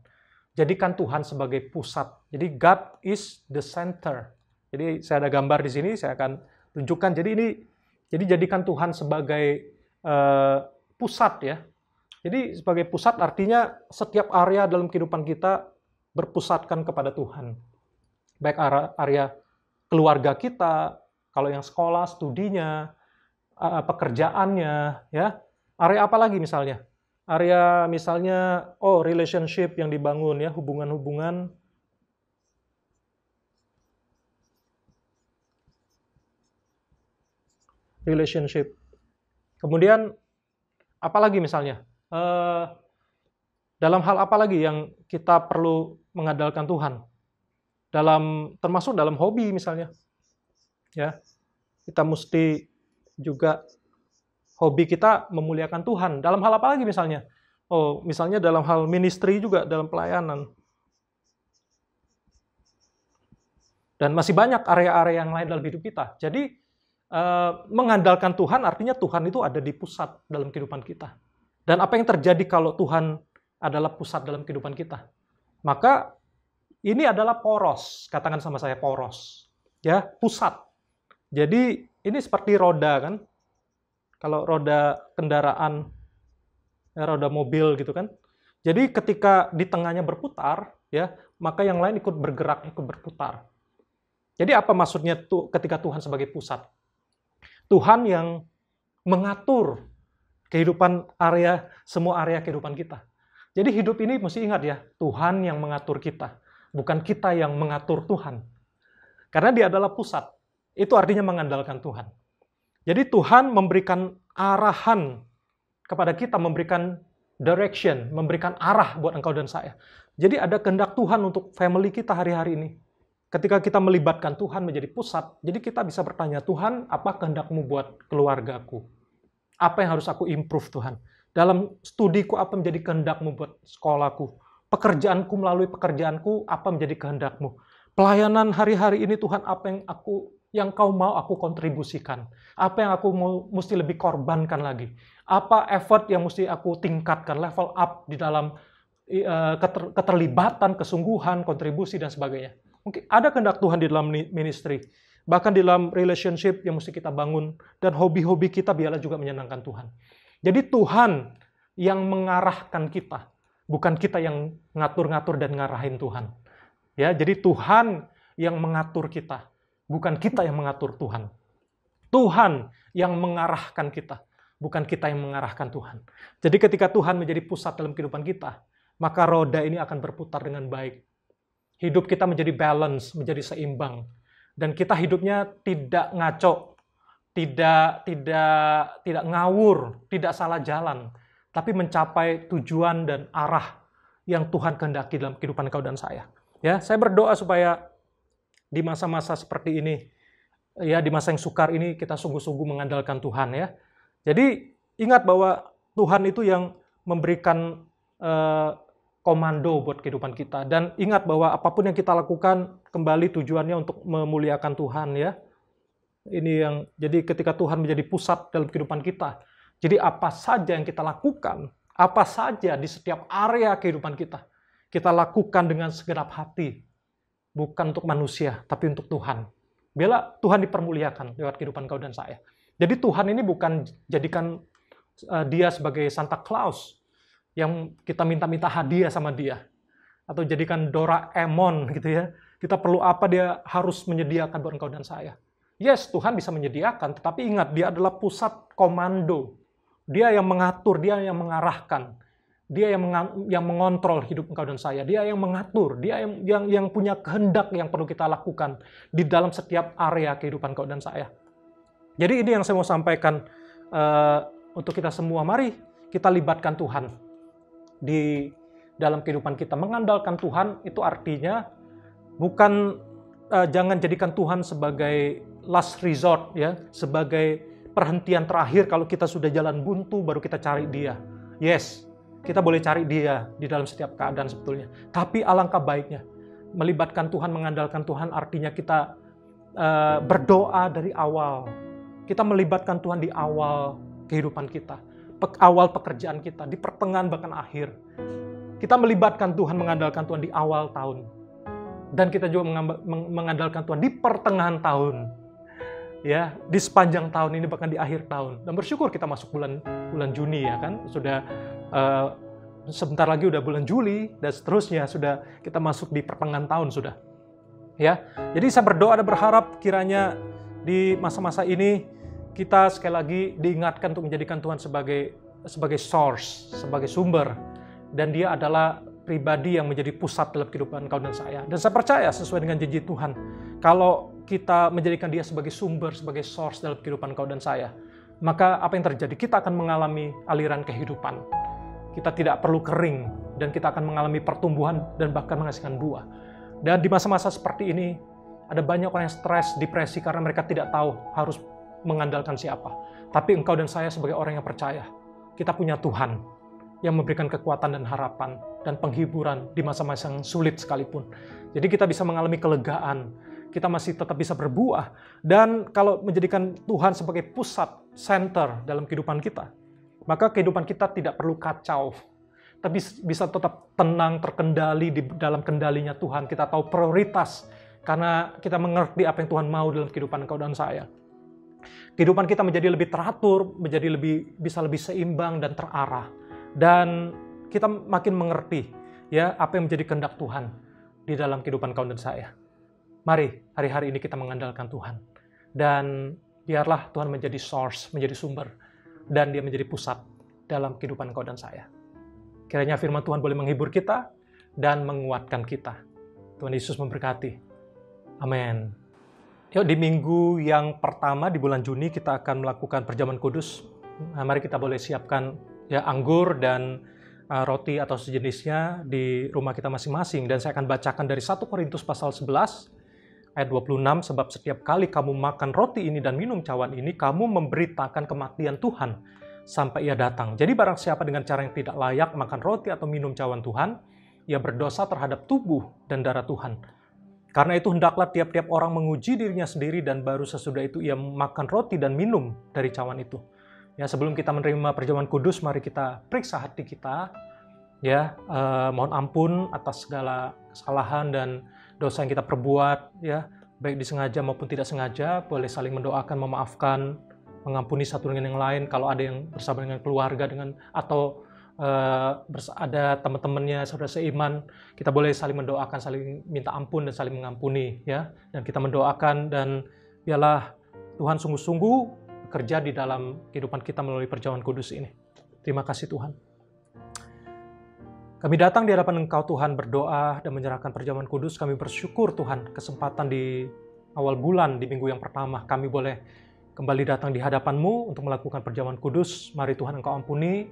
Jadikan Tuhan sebagai pusat. Jadi God is the center. Jadi saya ada gambar di sini, saya akan tunjukkan. Jadi jadikan Tuhan sebagai pusat, ya. Jadi sebagai pusat artinya setiap area dalam kehidupan kita berpusatkan kepada Tuhan. Baik area keluarga kita, kalau yang sekolah, studinya, pekerjaannya, ya. Area apa lagi misalnya? Area misalnya, relationship yang dibangun, ya, hubungan-hubungan. Relationship. Kemudian, apa lagi misalnya? Dalam hal apa lagi yang kita perlu mengandalkan Tuhan? Termasuk dalam hobi misalnya. Ya, kita mesti juga hobi kita memuliakan Tuhan. Dalam hal apa lagi misalnya? Misalnya dalam hal ministry juga, dalam pelayanan. Dan masih banyak area-area yang lain dalam hidup kita. Jadi, mengandalkan Tuhan artinya Tuhan itu ada di pusat dalam kehidupan kita. Dan apa yang terjadi kalau Tuhan adalah pusat dalam kehidupan kita? Maka ini adalah poros. Katakan sama saya, poros. Ya, pusat. Jadi, ini seperti roda, kan? Kalau roda kendaraan, ya, roda mobil gitu kan. Jadi ketika di tengahnya berputar, ya, maka yang lain ikut bergerak, ikut berputar. Jadi apa maksudnya ketika Tuhan sebagai pusat? Tuhan yang mengatur kehidupan semua area kehidupan kita. Jadi hidup ini mesti ingat, ya, Tuhan yang mengatur kita, bukan kita yang mengatur Tuhan. Karena dia adalah pusat. Itu artinya mengandalkan Tuhan. Jadi Tuhan memberikan arahan kepada kita, memberikan direction, memberikan arah buat engkau dan saya. Jadi ada kehendak Tuhan untuk family kita hari-hari ini. Ketika kita melibatkan Tuhan menjadi pusat, jadi kita bisa bertanya, Tuhan, apa kehendak-Mu buat keluargaku? Apa yang harus aku improve, Tuhan? Dalam studiku, apa menjadi kehendak-Mu buat sekolahku? Pekerjaanku, melalui pekerjaanku, apa menjadi kehendak-Mu? Pelayanan hari-hari ini, Tuhan, apa yang Kau mau aku kontribusikan? Apa yang aku mesti lebih korbankan lagi? Apa effort yang mesti aku tingkatkan, level up di dalam keterlibatan, kesungguhan, kontribusi, dan sebagainya? Mungkin ada kehendak Tuhan di dalam ministry. bahkan di dalam relationship yang mesti kita bangun, dan hobi-hobi kita biarlah juga menyenangkan Tuhan. Jadi Tuhan yang mengarahkan kita, bukan kita yang ngatur-ngatur dan ngarahin Tuhan. Ya, jadi Tuhan yang mengatur kita, bukan kita yang mengatur Tuhan. Tuhan yang mengarahkan kita, bukan kita yang mengarahkan Tuhan. Jadi ketika Tuhan menjadi pusat dalam kehidupan kita, maka roda ini akan berputar dengan baik. Hidup kita menjadi balance, menjadi seimbang. Dan kita hidupnya tidak ngaco, tidak ngawur, tidak salah jalan, tapi mencapai tujuan dan arah yang Tuhan kehendaki dalam kehidupan kau dan saya. Ya, saya berdoa supaya di masa-masa seperti ini, ya di masa yang sukar ini kita sungguh-sungguh mengandalkan Tuhan ya. Jadi ingat bahwa Tuhan itu yang memberikan komando buat kehidupan kita, dan ingat bahwa apapun yang kita lakukan kembali tujuannya untuk memuliakan Tuhan ya. Ini yang jadi ketika Tuhan menjadi pusat dalam kehidupan kita. Jadi apa saja yang kita lakukan, apa saja di setiap area kehidupan kita lakukan dengan segenap hati. Bukan untuk manusia, tapi untuk Tuhan. Biarlah Tuhan dipermuliakan lewat kehidupan kau dan saya. Jadi Tuhan ini bukan jadikan dia sebagai Santa Claus yang kita minta-minta hadiah sama dia. Atau jadikan Doraemon gitu ya. Kita perlu apa dia harus menyediakan buat engkau dan saya. Yes, Tuhan bisa menyediakan, tetapi ingat dia adalah pusat komando. Dia yang mengatur, dia yang mengarahkan. Dia yang mengontrol hidup engkau dan saya. Dia yang mengatur, dia yang punya kehendak yang perlu kita lakukan di dalam setiap area kehidupan engkau dan saya. Jadi ini yang saya mau sampaikan untuk kita semua. Mari kita libatkan Tuhan di dalam kehidupan kita. Mengandalkan Tuhan itu artinya bukan jangan jadikan Tuhan sebagai last resort ya, sebagai perhentian terakhir kalau kita sudah jalan buntu baru kita cari dia. Yes, kita boleh cari dia di dalam setiap keadaan sebetulnya. Tapi alangkah baiknya melibatkan Tuhan, mengandalkan Tuhan artinya kita berdoa dari awal. Kita melibatkan Tuhan di awal kehidupan kita, awal pekerjaan kita, di pertengahan bahkan akhir. Kita melibatkan Tuhan, mengandalkan Tuhan di awal tahun. Dan kita juga mengandalkan Tuhan di pertengahan tahun. Ya, di sepanjang tahun ini bahkan di akhir tahun. Dan bersyukur kita masuk bulan Juni ya kan. Sudah sebentar lagi udah bulan Juli dan seterusnya sudah kita masuk di pertengahan tahun sudah. Ya. Jadi saya berdoa dan berharap kiranya di masa-masa ini kita sekali lagi diingatkan untuk menjadikan Tuhan sebagai source, sebagai sumber, dan dia adalah pribadi yang menjadi pusat dalam kehidupan kau dan saya. Dan saya percaya sesuai dengan janji Tuhan, kalau kita menjadikan dia sebagai sumber, sebagai source dalam kehidupan kau dan saya, maka apa yang terjadi? Kita akan mengalami aliran kehidupan. Kita tidak perlu kering, dan kita akan mengalami pertumbuhan dan bahkan menghasilkan buah. Dan di masa-masa seperti ini, ada banyak orang yang stres, depresi karena mereka tidak tahu harus mengandalkan siapa. Tapi engkau dan saya sebagai orang yang percaya, kita punya Tuhan yang memberikan kekuatan dan harapan dan penghiburan di masa-masa yang sulit sekalipun. Jadi kita bisa mengalami kelegaan, kita masih tetap bisa berbuah. Dan kalau menjadikan Tuhan sebagai pusat, center dalam kehidupan kita, maka kehidupan kita tidak perlu kacau, tapi bisa tetap tenang, terkendali di dalam kendalinya Tuhan. Kita tahu prioritas, karena kita mengerti apa yang Tuhan mau dalam kehidupan engkau dan saya. Kehidupan kita menjadi lebih teratur, bisa lebih seimbang dan terarah. Dan kita makin mengerti ya apa yang menjadi kehendak Tuhan di dalam kehidupan kau dan saya. Mari hari-hari ini kita mengandalkan Tuhan. Dan biarlah Tuhan menjadi source, menjadi sumber. Dan dia menjadi pusat dalam kehidupan kau dan saya. Kiranya firman Tuhan boleh menghibur kita dan menguatkan kita. Tuhan Yesus memberkati. Amin. Yuk, di minggu yang pertama di bulan Juni kita akan melakukan perjamuan kudus. Nah, mari kita boleh siapkan ya anggur dan roti atau sejenisnya di rumah kita masing-masing. Dan saya akan bacakan dari 1 Korintus pasal 11 ayat 26. Sebab setiap kali kamu makan roti ini dan minum cawan ini, kamu memberitakan kematian Tuhan sampai ia datang. Jadi barang siapa dengan cara yang tidak layak makan roti atau minum cawan Tuhan, ia berdosa terhadap tubuh dan darah Tuhan. Karena itu hendaklah tiap-tiap orang menguji dirinya sendiri, dan baru sesudah itu ia makan roti dan minum dari cawan itu. Ya, sebelum kita menerima perjamuan kudus, mari kita periksa hati kita. Ya, mohon ampun atas segala kesalahan dan dosa yang kita perbuat. Ya, baik disengaja maupun tidak sengaja, boleh saling mendoakan, memaafkan, mengampuni satu dengan yang lain. Kalau ada yang bersama dengan keluarga atau ada teman-temannya, saudara seiman, kita boleh saling mendoakan, saling minta ampun dan saling mengampuni, ya. Dan kita mendoakan, dan biarlah Tuhan sungguh-sungguh bekerja di dalam kehidupan kita melalui perjamuan kudus ini. Terima kasih Tuhan. Kami datang di hadapan Engkau Tuhan, berdoa dan menyerahkan perjamuan kudus. Kami bersyukur Tuhan, kesempatan di awal bulan, di minggu yang pertama, kami boleh kembali datang di hadapan-Mu untuk melakukan perjamuan kudus. Mari Tuhan Engkau ampuni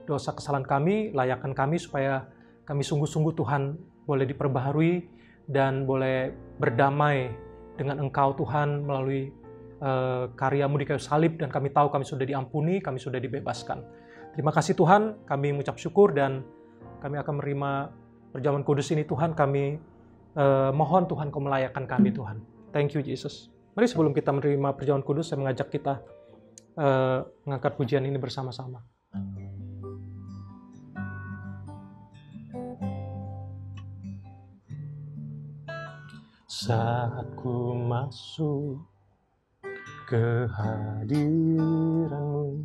dosa kesalahan kami, layakkan kami supaya kami sungguh-sungguh Tuhan boleh diperbaharui dan boleh berdamai dengan Engkau Tuhan melalui karya-Mu di kayu salib, dan kami tahu kami sudah diampuni, kami sudah dibebaskan. Terima kasih Tuhan, kami mengucap syukur dan kami akan menerima perjamuan kudus ini Tuhan. Kami mohon Tuhan Kau melayakkan kami Tuhan. Thank you Jesus. Mari sebelum kita menerima perjamuan kudus, saya mengajak kita mengangkat pujian ini bersama-sama. Saat ku masuk ke hadiran-Mu,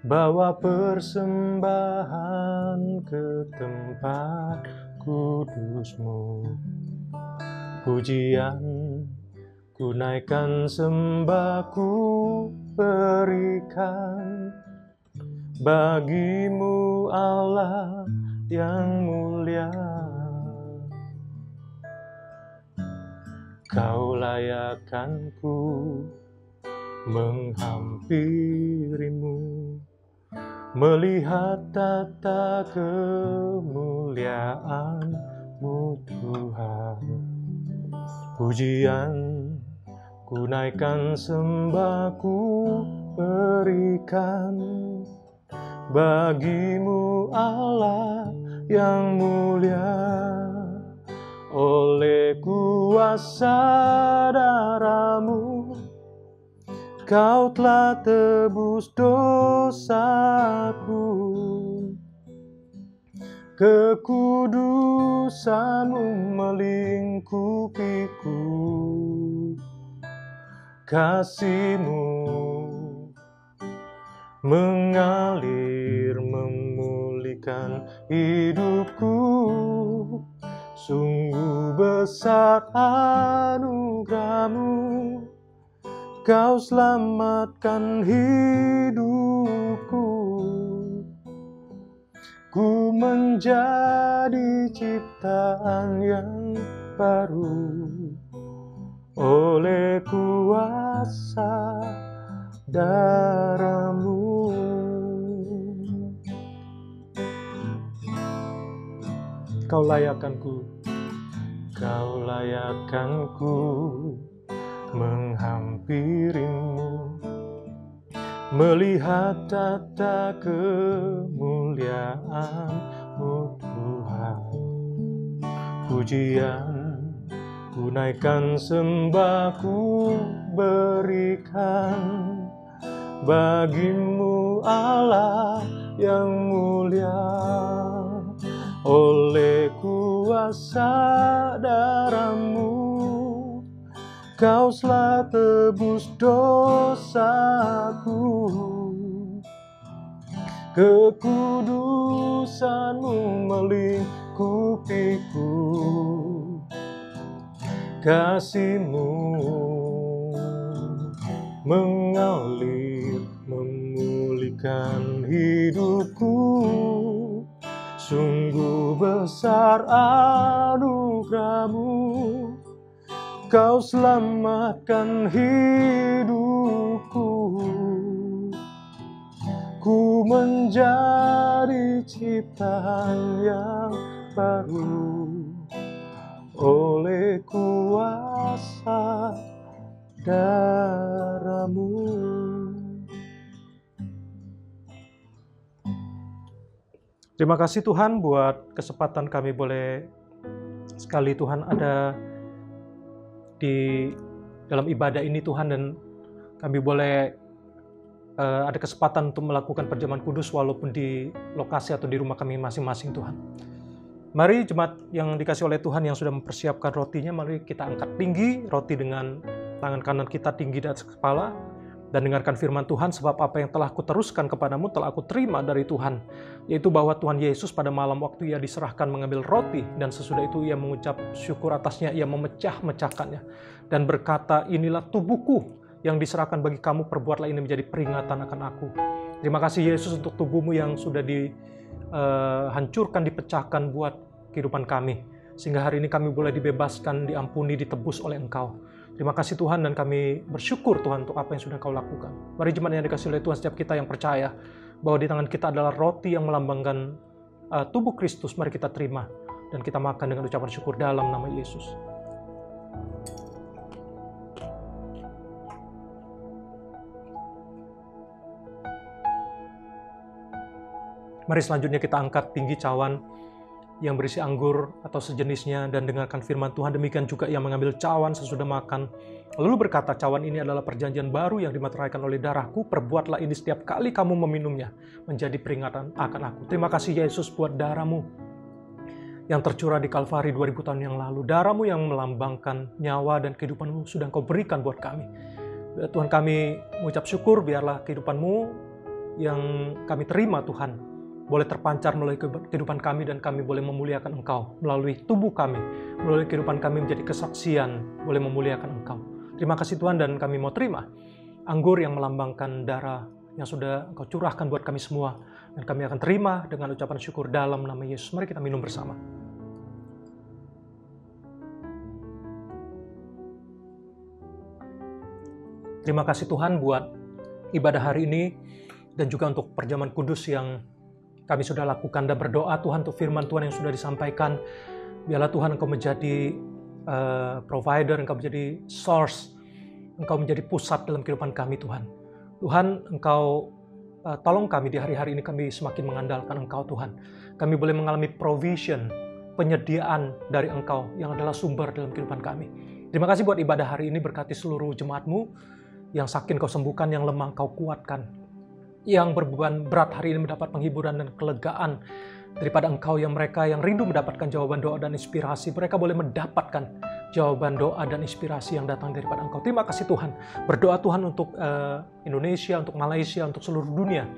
bawa persembahan ke tempat kudus-Mu. Pujian ku naikkan, sembah ku berikan bagi-Mu Allah yang mulia. Kau layakkan ku menghampiri-Mu, melihat tata kemuliaan-Mu Tuhan. Pujian ku naikkan, sembah ku berikan bagi-Mu Allah yang mulia. Oleh kuasa darah-Mu, Kau telah tebus dosaku. Kekudusan-Mu melingkupiku. Kasih-Mu mengalir memulihkan hidupku. Sungguh besar anugerah-Mu, Kau selamatkan hidupku. Ku menjadi ciptaan yang baru oleh kuasa darah-Mu. Kau layakkanku, Kau layakkanku menghampiri-Mu, melihat tata kemuliaan-Mu Tuhan. Pujian ku naikkan, sembah ku berikan bagi-Mu Allah yang mulia. Oleh kuasa darah-Mu, Kau telah tebus dosaku. Kekudusan-Mu melingkupiku. Kasih-Mu mengalir memulihkan hidupku. Sungguh besar anugerah-Mu, Kau selamatkan hidupku. Ku menjadi ciptaan yang baru oleh kuasa darah-Mu. Terima kasih Tuhan buat kesempatan kami boleh sekali Tuhan ada di dalam ibadah ini Tuhan, dan kami boleh ada kesempatan untuk melakukan perjamuan kudus walaupun di lokasi atau di rumah kami masing-masing Tuhan. Mari jemaat yang dikasih oleh Tuhan yang sudah mempersiapkan rotinya, mari kita angkat tinggi roti dengan tangan kanan kita tinggi di atas kepala, dan dengarkan firman Tuhan, sebab apa yang telah kuteruskan kepadamu telah aku terima dari Tuhan, yaitu bahwa Tuhan Yesus pada malam waktu ia diserahkan mengambil roti, dan sesudah itu ia mengucap syukur atasnya, ia memecah-mecahkannya, dan berkata, inilah tubuhku yang diserahkan bagi kamu, perbuatlah ini menjadi peringatan akan aku. Terima kasih Yesus untuk tubuhmu yang sudah hancurkan, dipecahkan buat kehidupan kami, sehingga hari ini kami boleh dibebaskan, diampuni, ditebus oleh Engkau. Terima kasih Tuhan, dan kami bersyukur Tuhan untuk apa yang sudah Engkau lakukan. Mari jemaat yang dikasih oleh Tuhan, setiap kita yang percaya bahwa di tangan kita adalah roti yang melambangkan tubuh Kristus, mari kita terima dan kita makan dengan ucapan syukur dalam nama Yesus. Mari selanjutnya kita angkat tinggi cawan yang berisi anggur atau sejenisnya dan dengarkan firman Tuhan. Demikian juga ia mengambil cawan sesudah makan, lalu berkata, cawan ini adalah perjanjian baru yang dimateraikan oleh darahku, perbuatlah ini setiap kali kamu meminumnya menjadi peringatan akan aku. Terima kasih Yesus buat darahmu yang tercurah di Kalvari 2000 tahun yang lalu. Darahmu yang melambangkan nyawa dan kehidupanmu sudah Engkau berikan buat kami. Tuhan, kami mengucap syukur, biarlah kehidupanmu yang kami terima Tuhan boleh terpancar melalui kehidupan kami, dan kami boleh memuliakan Engkau melalui tubuh kami, melalui kehidupan kami menjadi kesaksian, boleh memuliakan Engkau. Terima kasih Tuhan, dan kami mau terima anggur yang melambangkan darah yang sudah Engkau curahkan buat kami semua, dan kami akan terima dengan ucapan syukur dalam nama Yesus. Mari kita minum bersama. Terima kasih Tuhan buat ibadah hari ini, dan juga untuk perjamuan kudus yang kami sudah lakukan, dan berdoa Tuhan untuk firman Tuhan yang sudah disampaikan. Biarlah Tuhan Engkau menjadi provider, Engkau menjadi source, Engkau menjadi pusat dalam kehidupan kami Tuhan. Tuhan, Engkau tolong kami di hari-hari ini, kami semakin mengandalkan Engkau Tuhan. Kami boleh mengalami provision, penyediaan dari Engkau yang adalah sumber dalam kehidupan kami. Terima kasih buat ibadah hari ini, berkati seluruh jemaat-Mu yang sakit Engkau sembuhkan, yang lemah Engkau kuatkan, yang berbeban berat hari ini mendapat penghiburan dan kelegaan daripada Engkau, yang mereka yang rindu mendapatkan jawaban doa dan inspirasi, mereka boleh mendapatkan jawaban doa dan inspirasi yang datang daripada Engkau. Terima kasih Tuhan. Berdoa Tuhan untuk Indonesia, untuk Malaysia, untuk seluruh dunia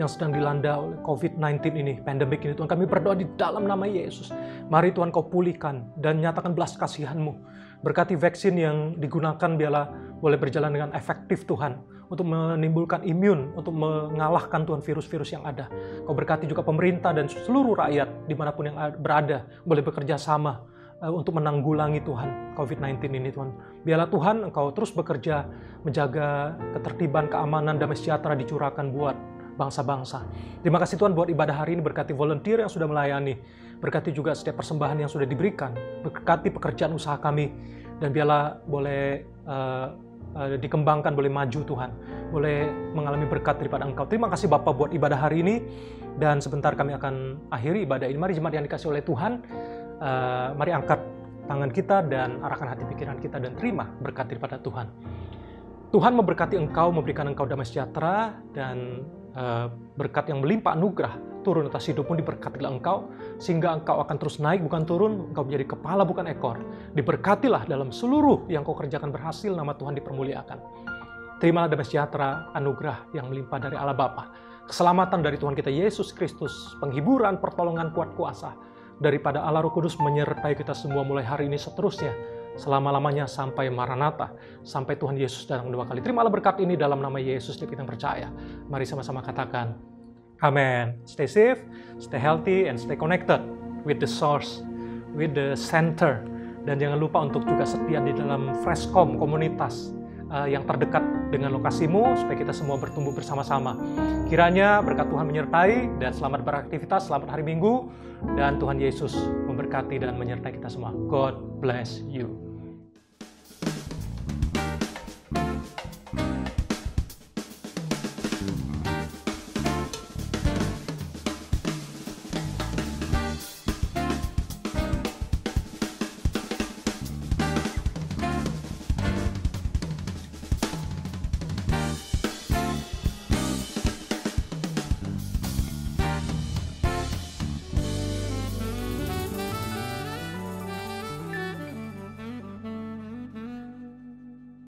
yang sedang dilanda oleh COVID-19 ini, pandemik ini Tuhan. Kami berdoa di dalam nama Yesus. Mari Tuhan Kau pulihkan dan nyatakan belas kasihan-Mu. Berkati vaksin yang digunakan, biarlah boleh berjalan dengan efektif Tuhan, untuk menimbulkan imun, untuk mengalahkan Tuhan virus-virus yang ada. Kau berkati juga pemerintah dan seluruh rakyat dimanapun yang berada, boleh bekerja sama untuk menanggulangi Tuhan COVID-19 ini Tuhan. Biarlah Tuhan Engkau terus bekerja menjaga ketertiban, keamanan, damai sejahtera dicurahkan buat bangsa-bangsa. Terima kasih Tuhan buat ibadah hari ini, berkati volunteer yang sudah melayani, berkati juga setiap persembahan yang sudah diberikan, berkati pekerjaan usaha kami, dan biarlah boleh dikembangkan, boleh maju Tuhan, boleh mengalami berkat daripada Engkau. Terima kasih Bapa buat ibadah hari ini, dan sebentar kami akan akhiri ibadah ini. Mari jemaat yang dikasih oleh Tuhan, mari angkat tangan kita dan arahkan hati pikiran kita dan terima berkat daripada Tuhan. Tuhan memberkati engkau, memberikan engkau damai sejahtera, dan berkat yang melimpah anugerah turun atas hidupmu. Diberkatilah engkau sehingga engkau akan terus naik bukan turun, engkau menjadi kepala bukan ekor. Diberkatilah dalam seluruh yang kau kerjakan berhasil, nama Tuhan dipermuliakan. Terimalah damai sejahtera, anugerah yang melimpah dari Allah Bapa, keselamatan dari Tuhan kita Yesus Kristus, penghiburan, pertolongan, kuat kuasa daripada Allah Roh Kudus menyertai kita semua mulai hari ini seterusnya, selama-lamanya sampai Maranatha, sampai Tuhan Yesus datang kedua kali. Terimalah berkat ini dalam nama Yesus kita yang percaya. Mari sama-sama katakan, Amen. Stay safe, stay healthy, and stay connected with the source, with the center. Dan jangan lupa untuk juga setia di dalam Freshcom, komunitas yang terdekat dengan lokasimu, supaya kita semua bertumbuh bersama-sama. Kiranya berkat Tuhan menyertai, dan selamat beraktivitas, selamat hari Minggu, dan Tuhan Yesus memberkati dan menyertai kita semua. God bless you.